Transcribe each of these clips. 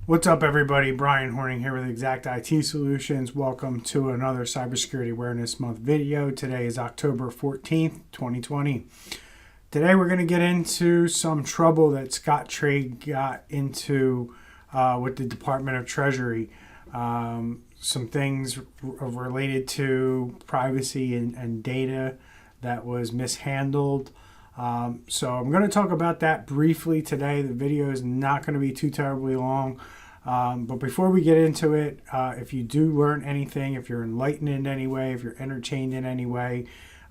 What's up, everybody? Bryan Hornung here with Xact IT Solutions. Welcome to another Cybersecurity Awareness Month video. Today is October 14th, 2020. Today we're going to get into some trouble that Scott Trade got into with the Department of Treasury. Some things related to privacy and data that was mishandled. So I'm going to talk about that briefly today. The video is not going to be too terribly long. But before we get into it, if you do learn anything, if you're enlightened in any way, if you're entertained in any way,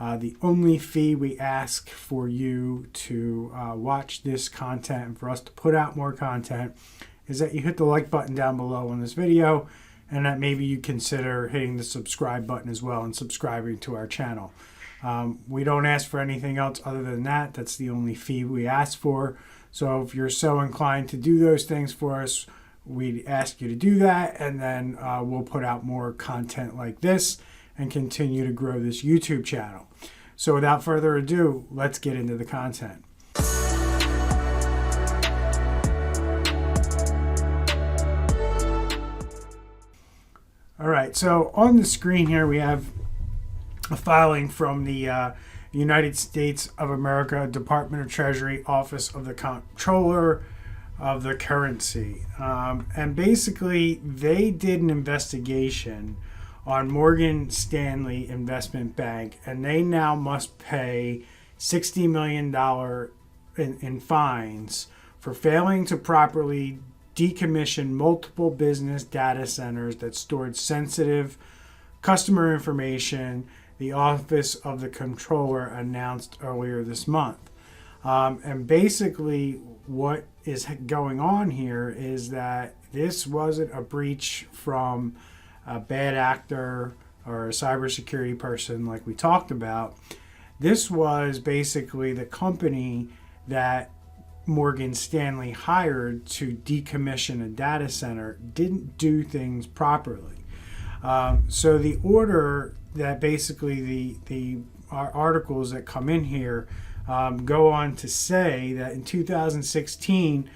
the only fee we ask for you to watch this content and for us to put out more content is that you hit the like button down below on this video, and that maybe you consider hitting the subscribe button as well and subscribing to our channel. We don't ask for anything else other than that. That's the only fee we ask for. So if you're so inclined to do those things for us, we'd ask you to do that, and then we'll put out more content like this and continue to grow this YouTube channel. So without further ado, let's get into the content. All right, so on the screen here we have a filing from the United States of America Department of Treasury Office of the Comptroller of the Currency. And basically they did an investigation on Morgan Stanley Investment Bank, and they now must pay $60 million in fines for failing to properly decommission multiple business data centers that stored sensitive customer information, the Office of the Comptroller announced earlier this month. And basically what is going on here is that this wasn't a breach from a bad actor or a cybersecurity person like we talked about. This was basically the company that Morgan Stanley hired to decommission a data center didn't do things properly. So the order that basically the articles that come in here go on to say that in 2016,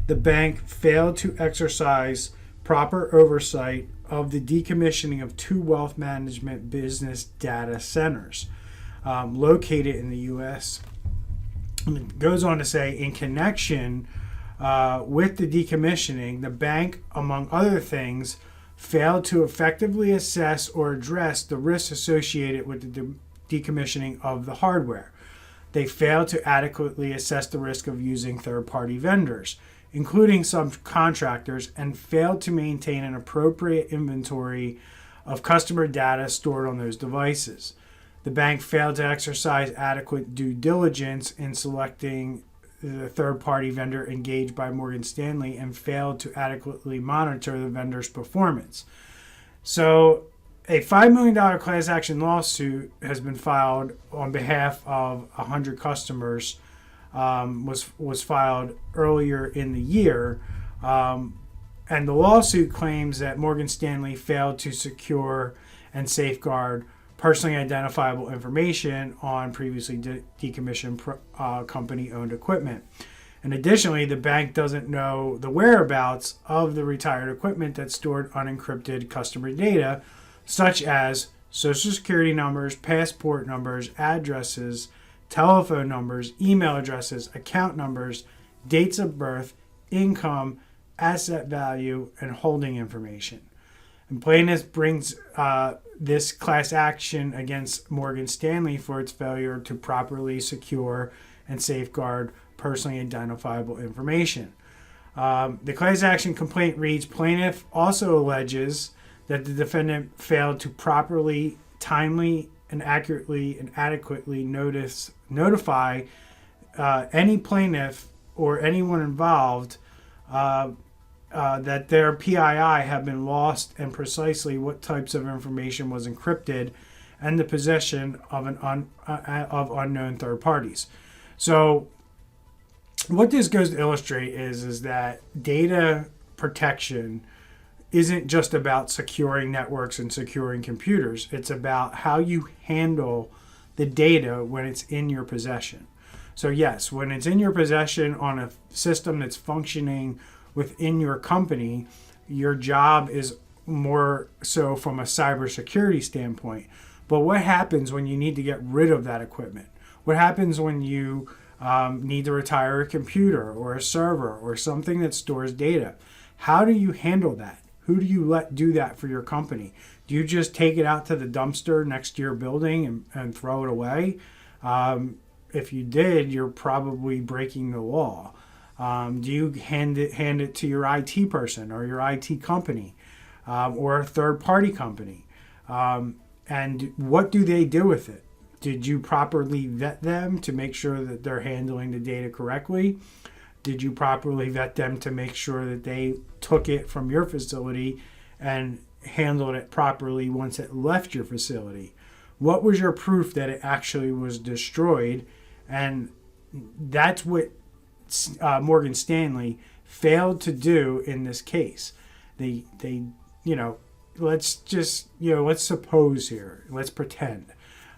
the bank failed to exercise proper oversight of the decommissioning of two wealth management business data centers located in the U.S. And it goes on to say, in connection with the decommissioning, the bank, among other things, failed to effectively assess or address the risks associated with the decommissioning of the hardware. They failed to adequately assess the risk of using third-party vendors, including subcontractors, and failed to maintain an appropriate inventory of customer data stored on those devices. The bank failed to exercise adequate due diligence in selecting the third-party vendor engaged by Morgan Stanley and failed to adequately monitor the vendor's performance. So a $5 million class action lawsuit has been filed on behalf of 100 customers, was filed earlier in the year. And the lawsuit claims that Morgan Stanley failed to secure and safeguard personally identifiable information on previously decommissioned company-owned equipment. And additionally, the bank doesn't know the whereabouts of the retired equipment that stored unencrypted customer data, such as social security numbers, passport numbers, addresses, telephone numbers, email addresses, account numbers, dates of birth, income, asset value, and holding information. And plaintiff brings this class action against Morgan Stanley for its failure to properly secure and safeguard personally identifiable information. The class action complaint reads, plaintiff also alleges that the defendant failed to properly, timely, and accurately and adequately notify any plaintiff or anyone involved that their PII have been lost and precisely what types of information was encrypted and the possession of of unknown third parties. So what this goes to illustrate is that data protection isn't just about securing networks and securing computers. It's about how you handle the data when it's in your possession. So yes, when it's in your possession on a system that's functioning within your company, your job is more so from a cybersecurity standpoint. But what happens when you need to get rid of that equipment? What happens when you need to retire a computer or a server or something that stores data? How do you handle that? Who do you let do that for your company? Do you just take it out to the dumpster next to your building and throw it away? If you did, you're probably breaking the law. Do you hand it to your IT person or your IT company or a third-party company? And what do they do with it? Did you properly vet them to make sure that they're handling the data correctly? Did you properly vet them to make sure that they took it from your facility and handled it properly once it left your facility? What was your proof that it actually was destroyed? And that's what Morgan Stanley failed to do in this case. They let's suppose here. Let's pretend.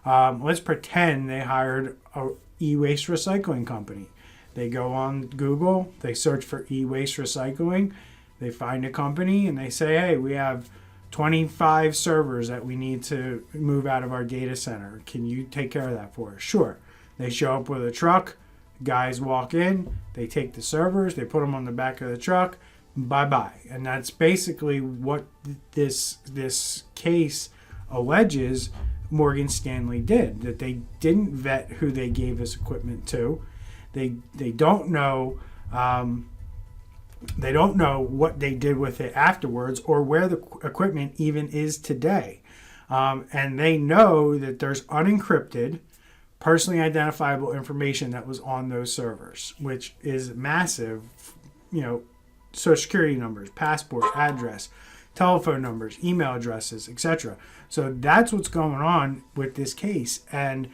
Let's pretend they hired a e-waste recycling company. They go on Google, they search for e-waste recycling, they find a company, and they say, hey, we have 25 servers that we need to move out of our data center. Can you take care of that for us? Sure. They show up with a truck, guys walk in, they take the servers, they put them on the back of the truck, bye-bye. And that's basically what this case alleges Morgan Stanley did, that they didn't vet who they gave this equipment to. They don't know what they did with it afterwards or where the equipment even is today. And they know that there's unencrypted, personally identifiable information that was on those servers, which is massive, social security numbers, passport, address, telephone numbers, email addresses, etc. So that's what's going on with this case. And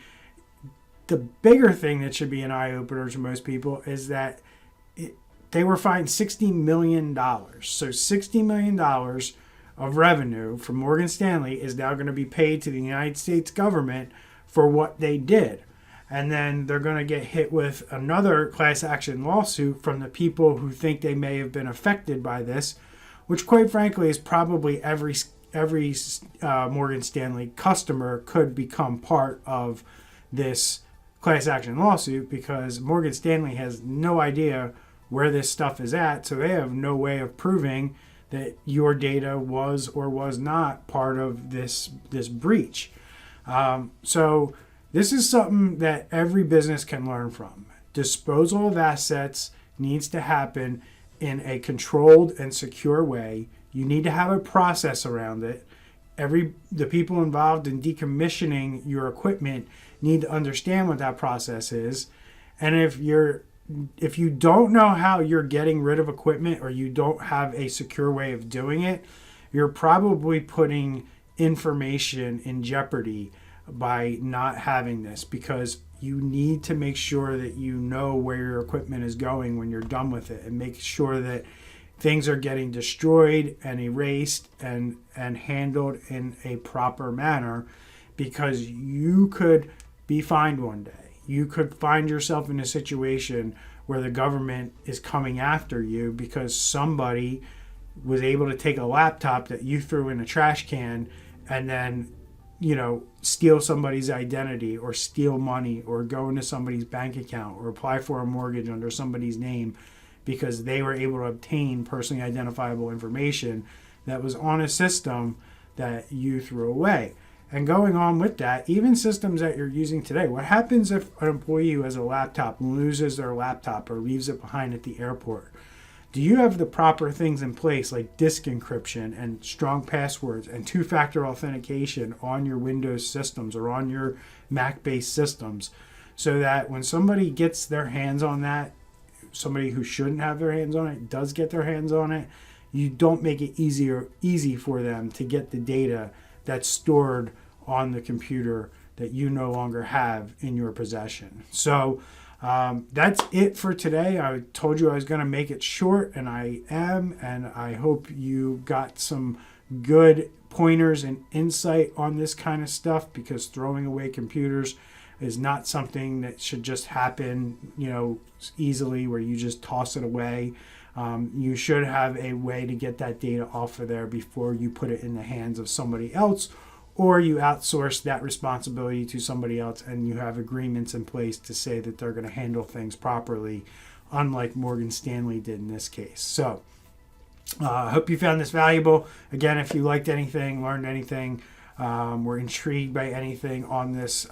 the bigger thing that should be an eye-opener to most people is that they were fined $60 million. So $60 million of revenue from Morgan Stanley is now going to be paid to the United States government for what they did. And then they're going to get hit with another class action lawsuit from the people who think they may have been affected by this, which quite frankly is probably every Morgan Stanley customer could become part of this class action lawsuit, because Morgan Stanley has no idea where this stuff is at, so they have no way of proving that your data was or was not part of this breach. So this is something that every business can learn from. Disposal of assets needs to happen in a controlled and secure way. You need to have a process around it. The people involved in decommissioning your equipment need to understand what that process is. And if you don't know how you're getting rid of equipment, or you don't have a secure way of doing it, you're probably putting information in jeopardy by not having this, because you need to make sure that you know where your equipment is going when you're done with it, and make sure that things are getting destroyed and erased and handled in a proper manner, because you could be fined one day. You could find yourself in a situation where the government is coming after you because somebody was able to take a laptop that you threw in a trash can and then, steal somebody's identity, or steal money, or go into somebody's bank account, or apply for a mortgage under somebody's name because they were able to obtain personally identifiable information that was on a system that you threw away. And going on with that, even systems that you're using today, what happens if an employee who has a laptop loses their laptop or leaves it behind at the airport? Do you have the proper things in place, like disk encryption and strong passwords and two-factor authentication on your Windows systems or on your Mac-based systems, so that when somebody gets their hands on that, somebody who shouldn't have their hands on it does get their hands on it, you don't make it easy for them to get the data that's stored on the computer that you no longer have in your possession. So that's it for today. I told you I was going to make it short, and I am, and I hope you got some good pointers and insight on this kind of stuff, because throwing away computers is not something that should just happen, easily, where you just toss it away. You should have a way to get that data off of there before you put it in the hands of somebody else, or you outsource that responsibility to somebody else and you have agreements in place to say that they're going to handle things properly, unlike Morgan Stanley did in this case. So I hope you found this valuable. Again, if you liked anything, learned anything, were intrigued by anything on this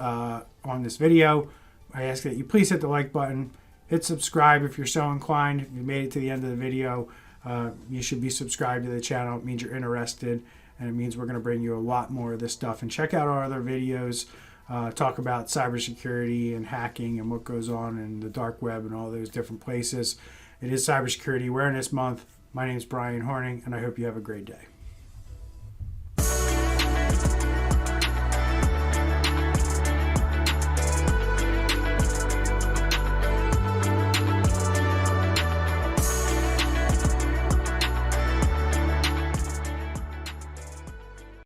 video, I ask that you please hit the like button, hit subscribe if you're so inclined. If you made it to the end of the video, you should be subscribed to the channel. It means you're interested, and it means we're going to bring you a lot more of this stuff. And check out our other videos, talk about cybersecurity and hacking and what goes on in the dark web and all those different places. It is Cybersecurity Awareness Month. My name is Bryan Hornung, and I hope you have a great day.